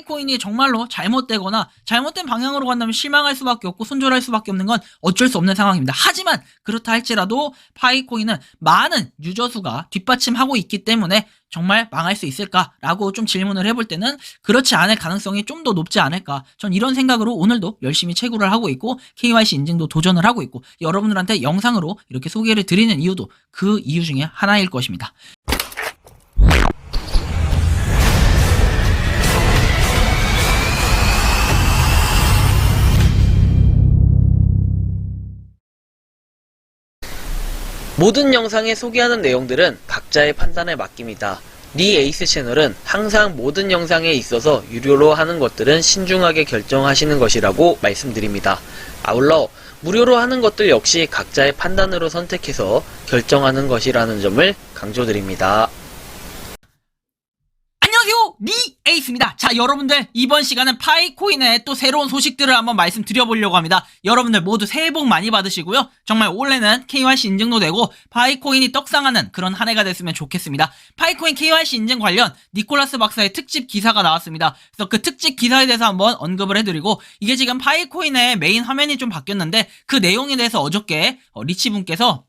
파이코인이 정말로 잘못되거나 잘못된 방향으로 간다면 실망할 수밖에 없고 손절할 수밖에 없는 건 어쩔 수 없는 상황입니다. 하지만 그렇다 할지라도 파이코인은 많은 유저 수가 뒷받침하고 있기 때문에 정말 망할 수 있을까라고 좀 질문을 해볼 때는 그렇지 않을 가능성이 좀 더 높지 않을까. 전 이런 생각으로 오늘도 열심히 채굴을 하고 있고 KYC 인증도 도전을 하고 있고 여러분들한테 영상으로 이렇게 소개를 드리는 이유도 그 이유 중에 하나일 것입니다. 모든 영상에 소개하는 내용들은 각자의 판단에 맡깁니다. 리에이스 채널은 항상 모든 영상에 있어서 유료로 하는 것들은 신중하게 결정하시는 것이라고 말씀드립니다. 아울러 무료로 하는 것들 역시 각자의 판단으로 선택해서 결정하는 것이라는 점을 강조드립니다. 안녕하세요, 리에이스입니다. 자, 여러분들 이번 시간은 파이코인의 또 새로운 소식들을 한번 말씀드려보려고 합니다. 여러분들 모두 새해 복 많이 받으시고요. 정말 올해는 KYC 인증도 되고 파이코인이 떡상하는 그런 한 해가 됐으면 좋겠습니다. 파이코인 KYC 인증 관련 니콜라스 박사의 특집 기사가 나왔습니다. 그래서 그 특집 기사에 대해서 한번 언급을 해드리고, 이게 지금 파이코인의 메인 화면이 좀 바뀌었는데 그 내용에 대해서 어저께 리치분께서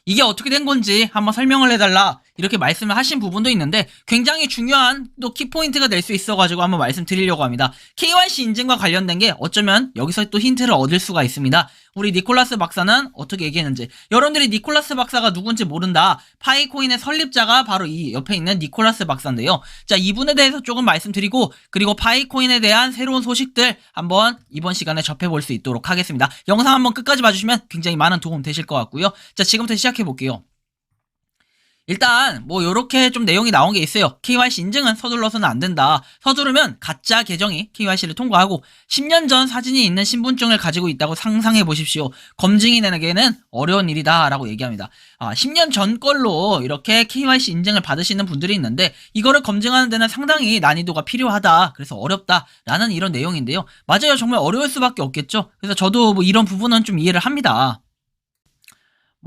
이게 어떻게 된 건지 한번 설명을 해달라 이렇게 말씀을 하신 부분도 있는데 굉장히 중요한 또 키포인트가 될 수 있어가지고 한번 말씀드리려고 합니다. KYC 인증과 관련된 게 어쩌면 여기서 또 힌트를 얻을 수가 있습니다. 우리 니콜라스 박사는 어떻게 얘기했는지, 여러분들이 니콜라스 박사가 누군지 모른다. 파이코인의 설립자가 바로 이 옆에 있는 니콜라스 박사인데요. 자, 이분에 대해서 조금 말씀드리고, 그리고 파이코인에 대한 새로운 소식들 한번 이번 시간에 접해볼 수 있도록 하겠습니다. 영상 한번 끝까지 봐주시면 굉장히 많은 도움 되실 것 같고요. 자, 지금부터 시작해볼게요. 일단 뭐 요렇게 좀 내용이 나온 게 있어요. KYC 인증은 서둘러서는 안 된다. 서두르면 가짜 계정이 KYC를 통과하고 10년 전 사진이 있는 신분증을 가지고 있다고 상상해 보십시오. 검증이 내기에는 어려운 일이다 라고 얘기합니다. 10년 전 걸로 이렇게 KYC 인증을 받으시는 분들이 있는데 이거를 검증하는 데는 상당히 난이도가 필요하다. 그래서 어렵다 라는 이런 내용인데요. 맞아요. 정말 어려울 수밖에 없겠죠. 그래서 저도 뭐 이런 부분은 좀 이해를 합니다.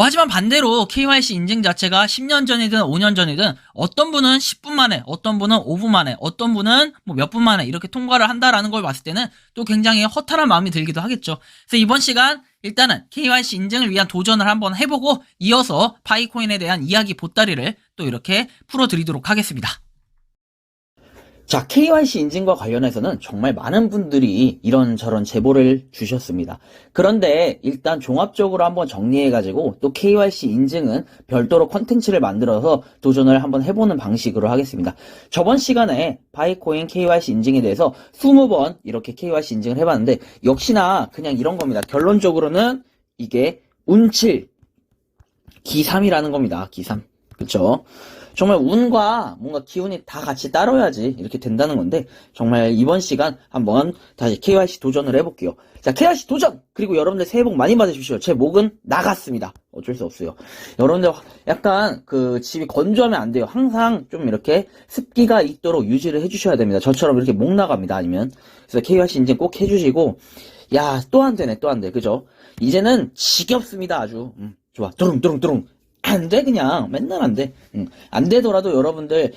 하지만 반대로 KYC 인증 자체가 10년 전이든 5년 전이든 어떤 분은 10분 만에, 어떤 분은 5분 만에, 어떤 분은 뭐 몇 분 만에 이렇게 통과를 한다라는 걸 봤을 때는 또 굉장히 허탈한 마음이 들기도 하겠죠. 그래서 이번 시간 일단은 KYC 인증을 위한 도전을 한번 해보고 이어서 파이코인에 대한 이야기 보따리를 또 이렇게 풀어드리도록 하겠습니다. 자, KYC 인증과 관련해서는 정말 많은 분들이 이런저런 제보를 주셨습니다. 그런데 일단 종합적으로 한번 정리해가지고 또 KYC 인증은 별도로 컨텐츠를 만들어서 도전을 한번 해보는 방식으로 하겠습니다. 저번 시간에 파이코인 KYC 인증에 대해서 20번 이렇게 KYC 인증을 해봤는데 역시나 그냥 이런 겁니다. 결론적으로는 이게 운칠 기삼이라는 겁니다. 기삼. 그쵸? 정말 운과 뭔가 기운이 다 같이 따라야지 이렇게 된다는 건데, 정말 이번 시간 한번 다시 KYC 도전을 해볼게요. 자, KYC 도전! 그리고 여러분들 새해 복 많이 받으십시오. 제 목은 나갔습니다. 어쩔 수 없어요. 여러분들 약간 그 집이 건조하면 안 돼요. 항상 좀 이렇게 습기가 있도록 유지를 해주셔야 됩니다. 저처럼 이렇게 목 나갑니다. 아니면. 그래서 KYC 인증 꼭 해주시고, 야, 또 안 되네, 또 안 돼. 그죠? 이제는 지겹습니다. 아주. 좋아. 뚜룽뚜룽뚜룽. 안 돼, 그냥. 맨날 안 돼. 안 되더라도 여러분들,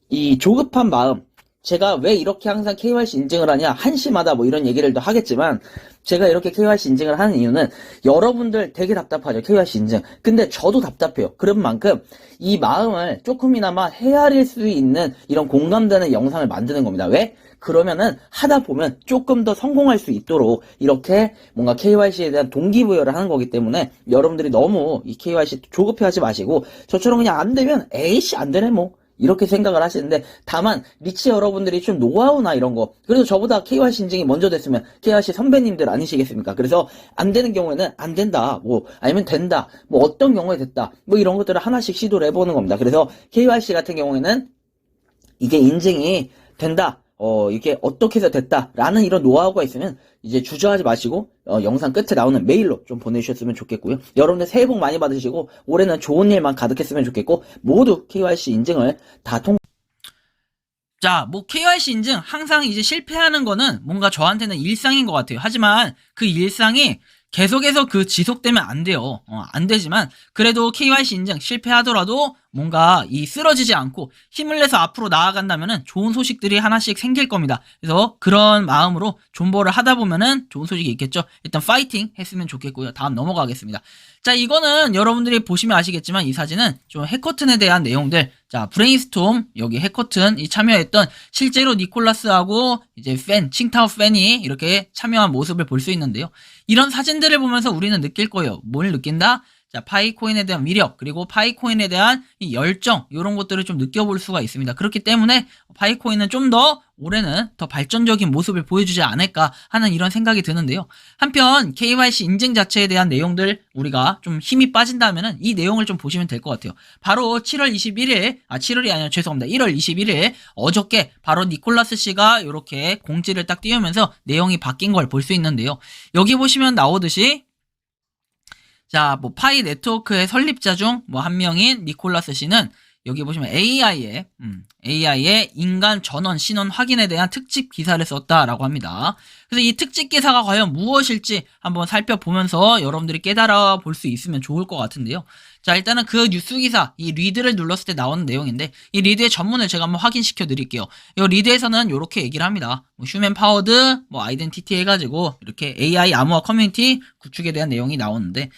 이 조급한 마음, 제가 왜 이렇게 항상 KYC 인증을 하냐, 한심하다, 뭐 이런 얘기를 또 하겠지만, 제가 이렇게 KYC 인증을 하는 이유는 여러분들 되게 답답하죠, KYC 인증. 근데 저도 답답해요. 그런 만큼 이 마음을 조금이나마 헤아릴 수 있는 이런 공감되는 영상을 만드는 겁니다. 왜? 그러면은 하다 보면 조금 더 성공할 수 있도록 이렇게 뭔가 KYC에 대한 동기부여를 하는 거기 때문에 여러분들이 너무 이 KYC 조급해 하지 마시고, 저처럼 그냥 안 되면 에이씨 안 되네 뭐 이렇게 생각을 하시는데, 다만 리치 여러분들이 좀 노하우나 이런 거, 그래도 저보다 KYC 인증이 먼저 됐으면 KYC 선배님들 아니시겠습니까? 그래서 안 되는 경우에는 안 된다, 뭐 아니면 된다, 뭐 어떤 경우에 됐다, 뭐 이런 것들을 하나씩 시도를 해보는 겁니다. 그래서 KYC 같은 경우에는 이게 인증이 된다, 이게 어떻게 해서 됐다라는 이런 노하우가 있으면 이제 주저하지 마시고 영상 끝에 나오는 메일로 좀 보내주셨으면 좋겠고요. 여러분들 새해 복 많이 받으시고 올해는 좋은 일만 가득했으면 좋겠고, 모두 KYC 인증을 다 자, 뭐 KYC 인증 항상 이제 실패하는 거는 뭔가 저한테는 일상인 것 같아요. 하지만 그 일상이 계속해서 지속되면 안 돼요. 안 되지만 그래도 KYC 인증 실패하더라도 뭔가 이 쓰러지지 않고 힘을 내서 앞으로 나아간다면은 좋은 소식들이 하나씩 생길 겁니다. 그래서 그런 마음으로 존버를 하다 보면은 좋은 소식이 있겠죠. 일단 파이팅 했으면 좋겠고요. 다음 넘어가겠습니다. 자, 이거는 여러분들이 보시면 아시겠지만 이 사진은 좀 해커튼에 대한 내용들. 자, 브레인스톰 여기 해커튼이 참여했던 실제로 니콜라스하고 이제 칭타오 팬이 이렇게 참여한 모습을 볼 수 있는데요. 이런 사진들을 보면서 우리는 느낄 거예요. 뭘 느낀다? 자, 파이코인에 대한 위력, 그리고 파이코인에 대한 이 열정, 이런 것들을 좀 느껴볼 수가 있습니다. 그렇기 때문에 파이코인은 좀 더 올해는 더 발전적인 모습을 보여주지 않을까 하는 이런 생각이 드는데요. 한편 KYC 인증 자체에 대한 내용들 우리가 좀 힘이 빠진다면은 이 내용을 좀 보시면 될 것 같아요. 바로 7월 21일, 7월이 아니라 죄송합니다. 1월 21일 어저께 바로 니콜라스 씨가 이렇게 공지를 딱 띄우면서 내용이 바뀐 걸 볼 수 있는데요. 여기 보시면 나오듯이 자, 뭐 파이 네트워크의 설립자 중 뭐 한 명인 니콜라스 씨는 여기 보시면 AI의 인간 전원 신원 확인에 대한 특집 기사를 썼다라고 합니다. 그래서 이 특집 기사가 과연 무엇일지 한번 살펴보면서 여러분들이 깨달아 볼 수 있으면 좋을 것 같은데요. 자, 일단은 그 뉴스 기사, 이 리드를 눌렀을 때 나오는 내용인데, 이 리드의 전문을 제가 한번 확인시켜 드릴게요. 이 리드에서는 이렇게 얘기를 합니다. 뭐 휴먼 파워드, 뭐 아이덴티티 해가지고 이렇게 AI 암호화 커뮤니티 구축에 대한 내용이 나오는데,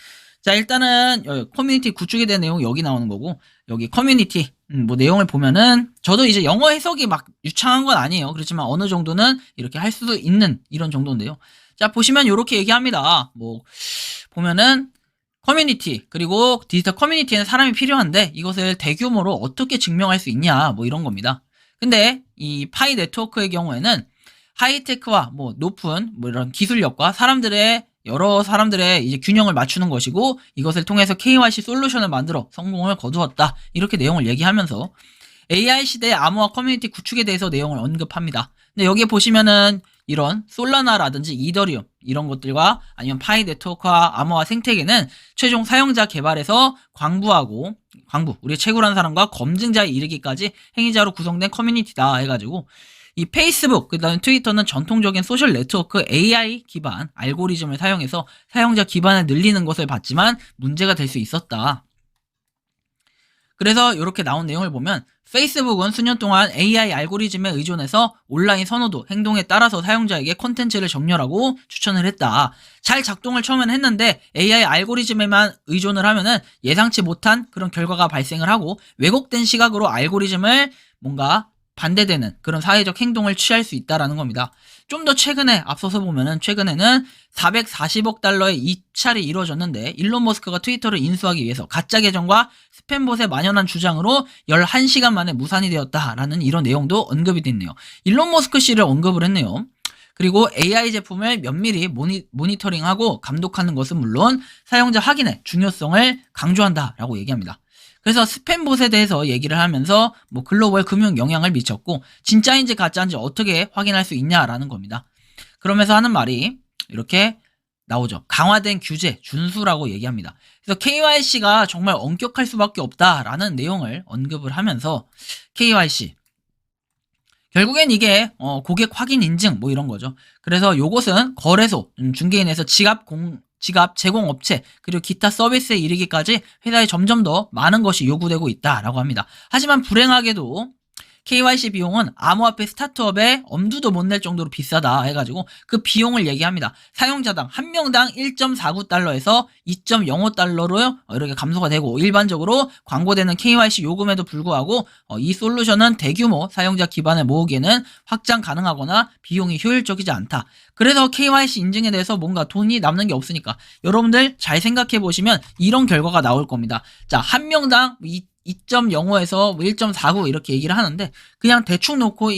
자, 일단은 커뮤니티 구축에 대한 내용이 여기 나오는 거고, 여기 커뮤니티 뭐 내용을 보면은 저도 이제 영어 해석이 막 유창한 건 아니에요. 그렇지만 어느 정도는 이렇게 할 수도 있는 이런 정도인데요. 자, 보시면 이렇게 얘기합니다. 뭐 보면은 커뮤니티, 그리고 디지털 커뮤니티에는 사람이 필요한데 이것을 대규모로 어떻게 증명할 수 있냐, 뭐 이런 겁니다. 근데 이 파이 네트워크의 경우에는 하이테크와 뭐 높은 뭐 이런 기술력과 여러 사람들의 이제 균형을 맞추는 것이고, 이것을 통해서 KYC 솔루션을 만들어 성공을 거두었다. 이렇게 내용을 얘기하면서 AI 시대의 암호화 커뮤니티 구축에 대해서 내용을 언급합니다. 근데 여기에 보시면은 이런 솔라나라든지 이더리움 이런 것들과 아니면 파이 네트워크와 암호화 생태계는 최종 사용자 개발에서 광부, 우리의 최고라는 사람과 검증자에 이르기까지 행위자로 구성된 커뮤니티다 해가지고, 이 페이스북, 그 다음에 트위터는 전통적인 소셜 네트워크 AI 기반 알고리즘을 사용해서 사용자 기반을 늘리는 것을 봤지만 문제가 될 수 있었다. 그래서 이렇게 나온 내용을 보면 페이스북은 수년 동안 AI 알고리즘에 의존해서 온라인 선호도, 행동에 따라서 사용자에게 콘텐츠를 정렬하고 추천을 했다. 잘 작동을 처음엔 했는데 AI 알고리즘에만 의존을 하면은 예상치 못한 그런 결과가 발생을 하고, 왜곡된 시각으로 알고리즘을 뭔가 반대되는 그런 사회적 행동을 취할 수 있다라는 겁니다. 좀 더 최근에 앞서서 보면은 최근에는 440억 달러의 이찰이 이루어졌는데, 일론 머스크가 트위터를 인수하기 위해서 가짜 계정과 스팸봇에 만연한 주장으로 11시간 만에 무산이 되었다라는 이런 내용도 언급이 됐네요. 일론 머스크 씨를 언급을 했네요. 그리고 AI 제품을 면밀히 모니터링하고 감독하는 것은 물론 사용자 확인의 중요성을 강조한다라고 얘기합니다. 그래서 스팸봇에 대해서 얘기를 하면서 뭐 글로벌 금융 영향을 미쳤고 진짜인지 가짜인지 어떻게 확인할 수 있냐라는 겁니다. 그러면서 하는 말이 이렇게 나오죠. 강화된 규제, 준수라고 얘기합니다. 그래서 KYC가 정말 엄격할 수밖에 없다라는 내용을 언급을 하면서 KYC 결국엔 이게 고객 확인 인증 뭐 이런 거죠. 그래서 요것은 거래소, 중개인에서 지갑 제공 업체, 그리고 기타 서비스에 이르기까지 회사에 점점 더 많은 것이 요구되고 있다라고 합니다. 하지만 불행하게도 KYC 비용은 암호화폐 스타트업에 엄두도 못 낼 정도로 비싸다 해가지고 그 비용을 얘기합니다. 사용자당 한 명당 1.49달러에서 2.05달러로 이렇게 감소가 되고, 일반적으로 광고되는 KYC 요금에도 불구하고 이 솔루션은 대규모 사용자 기반을 모으기에는 확장 가능하거나 비용이 효율적이지 않다. 그래서 KYC 인증에 대해서 뭔가 돈이 남는 게 없으니까 여러분들 잘 생각해 보시면 이런 결과가 나올 겁니다. 자, 한 명당 2.05에서 1.49 이렇게 얘기를 하는데 그냥 대충 놓고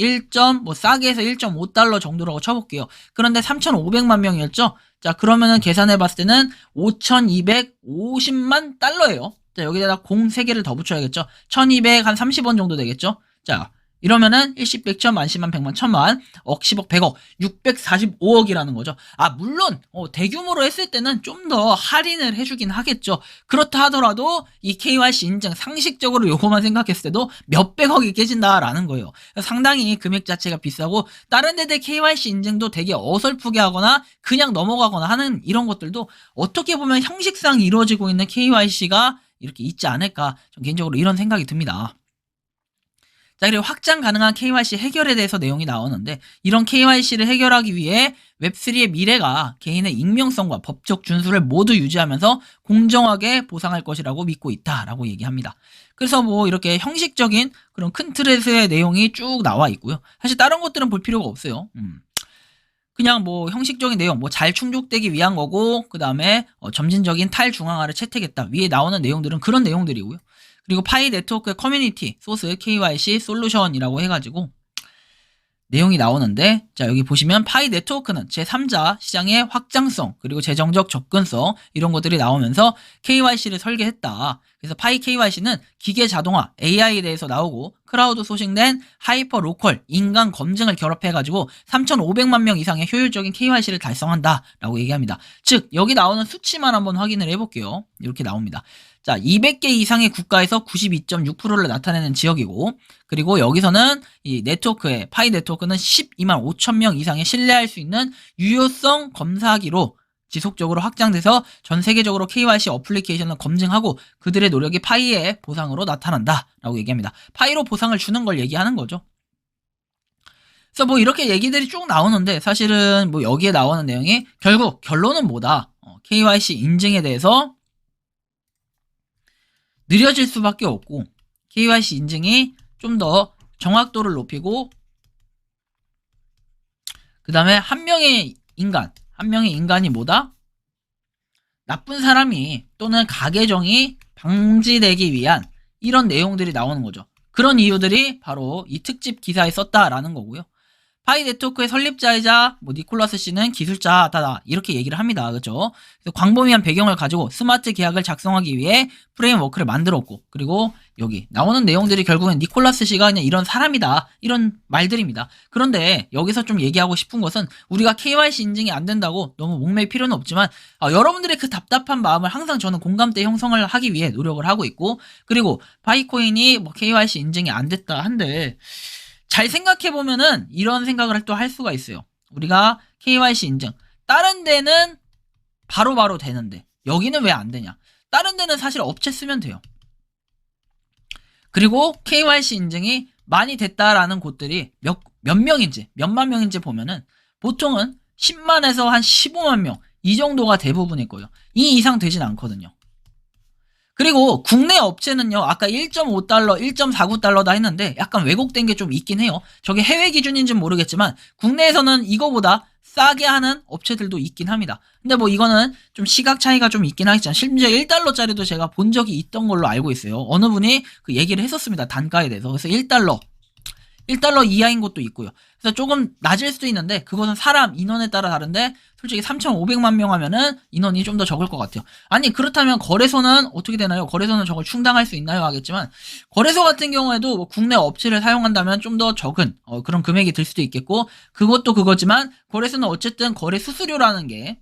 싸게 해서 1.5달러 정도라고 쳐볼게요. 그런데 3,500만 명이었죠? 자, 그러면은 계산해 봤을 때는 5,250만 달러예요. 자, 여기다가 3개를 더 붙여야겠죠? 1,200 한 30원 정도 되겠죠? 자, 이러면은 일십, 백천, 만십만, 백만, 천만, 억, 십억, 백억, 645억이라는 거죠. 물론 대규모로 했을 때는 좀 더 할인을 해주긴 하겠죠. 그렇다 하더라도 이 KYC 인증 상식적으로 요거만 생각했을 때도 몇백억이 깨진다라는 거예요. 상당히 금액 자체가 비싸고, 다른 데들 KYC 인증도 되게 어설프게 하거나 그냥 넘어가거나 하는 이런 것들도 어떻게 보면 형식상 이루어지고 있는 KYC가 이렇게 있지 않을까 좀 개인적으로 이런 생각이 듭니다. 자, 그리고 확장 가능한 KYC 해결에 대해서 내용이 나오는데 이런 KYC를 해결하기 위해 웹3의 미래가 개인의 익명성과 법적 준수를 모두 유지하면서 공정하게 보상할 것이라고 믿고 있다라고 얘기합니다. 그래서 뭐 이렇게 형식적인 그런 큰 틀에서의 내용이 쭉 나와 있고요. 사실 다른 것들은 볼 필요가 없어요. 그냥 뭐 형식적인 내용, 뭐 잘 충족되기 위한 거고, 그 다음에 점진적인 탈중앙화를 채택했다. 위에 나오는 내용들은 그런 내용들이고요. 그리고 파이 네트워크의 커뮤니티, 소스, KYC, 솔루션이라고 해가지고 내용이 나오는데, 자, 여기 보시면 파이 네트워크는 제3자 시장의 확장성, 그리고 재정적 접근성, 이런 것들이 나오면서 KYC를 설계했다. 그래서 파이 KYC는 기계 자동화, AI에 대해서 나오고, 크라우드 소싱된 하이퍼 로컬, 인간 검증을 결합해가지고 3,500만 명 이상의 효율적인 KYC를 달성한다. 라고 얘기합니다. 즉, 여기 나오는 수치만 한번 확인을 해볼게요. 이렇게 나옵니다. 자, 200개 이상의 국가에서 92.6%를 나타내는 지역이고, 그리고 여기서는 이 네트워크의, 파이 네트워크는 12만 5천 명 이상의 신뢰할 수 있는 유효성 검사하기로 지속적으로 확장돼서 전 세계적으로 KYC 어플리케이션을 검증하고 그들의 노력이 파이의 보상으로 나타난다. 라고 얘기합니다. 파이로 보상을 주는 걸 얘기하는 거죠. 그래서 뭐 이렇게 얘기들이 쭉 나오는데 사실은 뭐 여기에 나오는 내용이 결국 결론은 뭐다? KYC 인증에 대해서 느려질 수밖에 없고 KYC 인증이 좀 더 정확도를 높이고 그 다음에 한 명의 인간이 뭐다? 나쁜 사람이 또는 가계정이 방지되기 위한 이런 내용들이 나오는 거죠. 그런 이유들이 바로 이 특집 기사에 썼다라는 거고요. 파이 네트워크의 설립자이자 뭐 니콜라스 씨는 기술자다 이렇게 얘기를 합니다. 그렇죠? 그래서 광범위한 배경을 가지고 스마트 계약을 작성하기 위해 프레임워크를 만들었고 그리고 여기 나오는 내용들이 결국엔 니콜라스 씨가 그냥 이런 사람이다 이런 말들입니다. 그런데 여기서 좀 얘기하고 싶은 것은 우리가 KYC 인증이 안 된다고 너무 목맬 필요는 없지만 여러분들의 그 답답한 마음을 항상 저는 공감대 형성을 하기 위해 노력을 하고 있고 그리고 파이코인이 뭐 KYC 인증이 안 됐다 한들 잘 생각해보면은 이런 생각을 또 할 수가 있어요. 우리가 KYC 인증 다른 데는 바로바로 되는데 여기는 왜 안 되냐. 다른 데는 사실 업체 쓰면 돼요. 그리고 KYC 인증이 많이 됐다라는 곳들이 몇 명인지 몇만 명인지 보면은 보통은 10만에서 한 15만 명 이 정도가 대부분일 거예요. 이 이상 되진 않거든요. 그리고 국내 업체는요, 아까 1.5달러, 1.49달러다 했는데 약간 왜곡된 게 좀 있긴 해요. 저게 해외 기준인지는 모르겠지만 국내에서는 이거보다 싸게 하는 업체들도 있긴 합니다. 근데 뭐 이거는 좀 시각 차이가 좀 있긴 하겠지만 심지어 1달러짜리도 제가 본 적이 있던 걸로 알고 있어요. 어느 분이 그 얘기를 했었습니다. 단가에 대해서. 그래서 1달러 이하인 것도 있고요. 그래서 조금 낮을 수도 있는데 그것은 사람 인원에 따라 다른데 솔직히 3,500만 명 하면은 인원이 좀 더 적을 것 같아요. 아니 그렇다면 거래소는 어떻게 되나요? 거래소는 저걸 충당할 수 있나요? 하겠지만 거래소 같은 경우에도 뭐 국내 업체를 사용한다면 좀 더 적은 그런 금액이 들 수도 있겠고 그것도 그거지만 거래소는 어쨌든 거래 수수료라는 게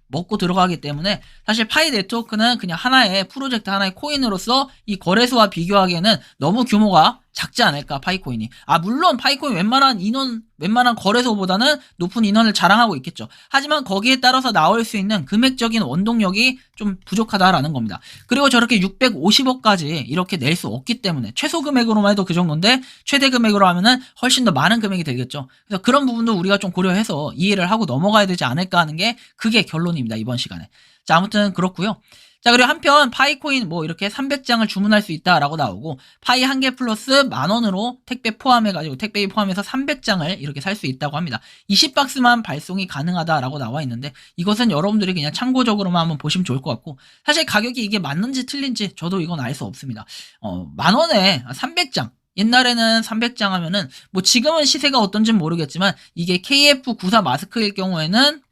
먹고 들어가기 때문에 사실 파이 네트워크는 그냥 하나의 프로젝트 하나의 코인으로서 이 거래소와 비교하기에는 너무 규모가 작지 않을까 파이코인이. 물론 파이코인 웬만한 거래소보다는 높은 인원을 자랑하고 있겠죠. 하지만 거기에 따라서 나올 수 있는 금액적인 원동력이 좀 부족하다라는 겁니다. 그리고 저렇게 650억까지 이렇게 낼 수 없기 때문에 최소 금액으로만 해도 그 정도인데 최대 금액으로 하면은 훨씬 더 많은 금액이 되겠죠. 그래서 그런 부분도 우리가 좀 고려해서 이해를 하고 넘어가야 되지 않을까 하는 게 그게 결론입니다. 이번 시간에. 자, 아무튼 그렇고요. 자, 그리고 한편 파이코인 뭐 이렇게 300장을 주문할 수 있다라고 나오고 파이 1개 플러스 10,000원으로 택배 포함해가지고 택배비 포함해서 300장을 이렇게 살 수 있다고 합니다. 20박스만 발송이 가능하다라고 나와 있는데 이것은 여러분들이 그냥 참고적으로만 한번 보시면 좋을 것 같고 사실 가격이 이게 맞는지 틀린지 저도 이건 알 수 없습니다. 10,000원에 300장 옛날에는 300장 하면은 뭐 지금은 시세가 어떤지는 모르겠지만 이게 KF94 마스크일 경우에는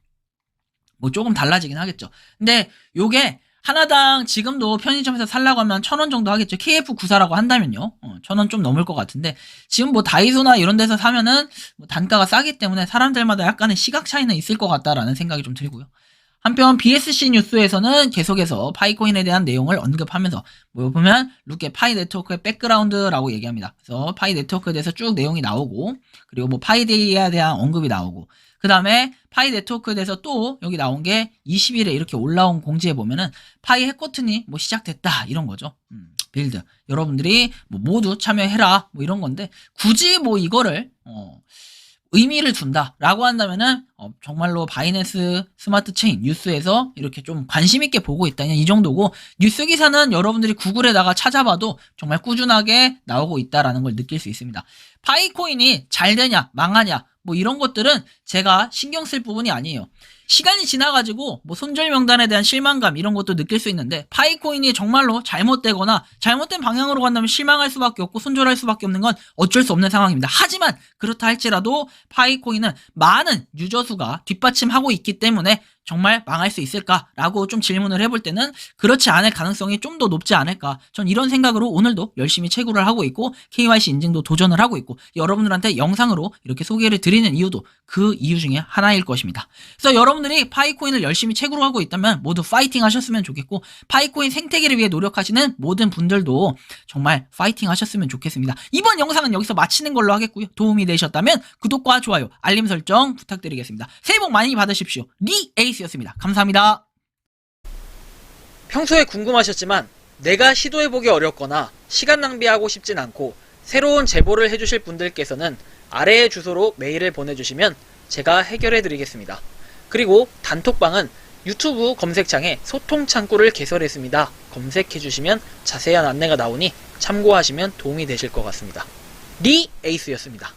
뭐 조금 달라지긴 하겠죠. 근데 요게 하나당 지금도 편의점에서 살라고 하면 1,000원 정도 하겠죠. KF94라고 한다면요. 1,000원 좀 넘을 것 같은데 지금 뭐 다이소나 이런 데서 사면은 뭐 단가가 싸기 때문에 사람들마다 약간의 시각 차이는 있을 것 같다라는 생각이 좀 들고요. 한편 BSC 뉴스에서는 계속해서 파이코인에 대한 내용을 언급하면서 뭐 보면 룩의 파이 네트워크의 백그라운드라고 얘기합니다. 그래서 파이 네트워크에 대해서 쭉 내용이 나오고 그리고 뭐 파이데이에 대한 언급이 나오고 그 다음에 파이 네트워크에 대해서 또 여기 나온 게 20일에 이렇게 올라온 공지에 보면은 파이 해커튼이 뭐 시작됐다 이런 거죠. 빌드 여러분들이 뭐 모두 참여해라 뭐 이런 건데 굳이 뭐 이거를 의미를 둔다라고 한다면은 정말로 바이낸스 스마트 체인 뉴스에서 이렇게 좀 관심 있게 보고 있다 이 정도고, 뉴스 기사는 여러분들이 구글에다가 찾아봐도 정말 꾸준하게 나오고 있다라는 걸 느낄 수 있습니다. 파이코인이 잘 되냐 망하냐 뭐 이런 것들은 제가 신경 쓸 부분이 아니에요. 시간이 지나가지고 뭐 손절 명단에 대한 실망감 이런 것도 느낄 수 있는데, 파이코인이 정말로 잘못되거나 잘못된 방향으로 간다면 실망할 수밖에 없고 손절할 수밖에 없는 건 어쩔 수 없는 상황입니다. 하지만 그렇다 할지라도 파이코인은 많은 유저 수가 뒷받침하고 있기 때문에 정말 망할 수 있을까라고 좀 질문을 해볼 때는 그렇지 않을 가능성이 좀 더 높지 않을까, 전 이런 생각으로 오늘도 열심히 채굴을 하고 있고 KYC 인증도 도전을 하고 있고 여러분들한테 영상으로 이렇게 소개를 드리는 이유도 그 이유 중에 하나일 것입니다. 그래서 여러분들이 파이코인을 열심히 채굴하고 있다면 모두 파이팅 하셨으면 좋겠고, 파이코인 생태계를 위해 노력하시는 모든 분들도 정말 파이팅 하셨으면 좋겠습니다. 이번 영상은 여기서 마치는 걸로 하겠고요. 도움이 되셨다면 구독과 좋아요, 알림 설정 부탁드리겠습니다. 새해 복 많이 받으십시오. 리 에이스였습니다. 감사합니다. 평소에 궁금하셨지만 내가 시도해보기 어렵거나 시간 낭비하고 싶진 않고 새로운 제보를 해주실 분들께서는 아래의 주소로 메일을 보내주시면 제가 해결해드리겠습니다. 그리고 단톡방은 유튜브 검색창에 소통 창구를 개설했습니다. 검색해주시면 자세한 안내가 나오니 참고하시면 도움이 되실 것 같습니다. 리 에이스였습니다.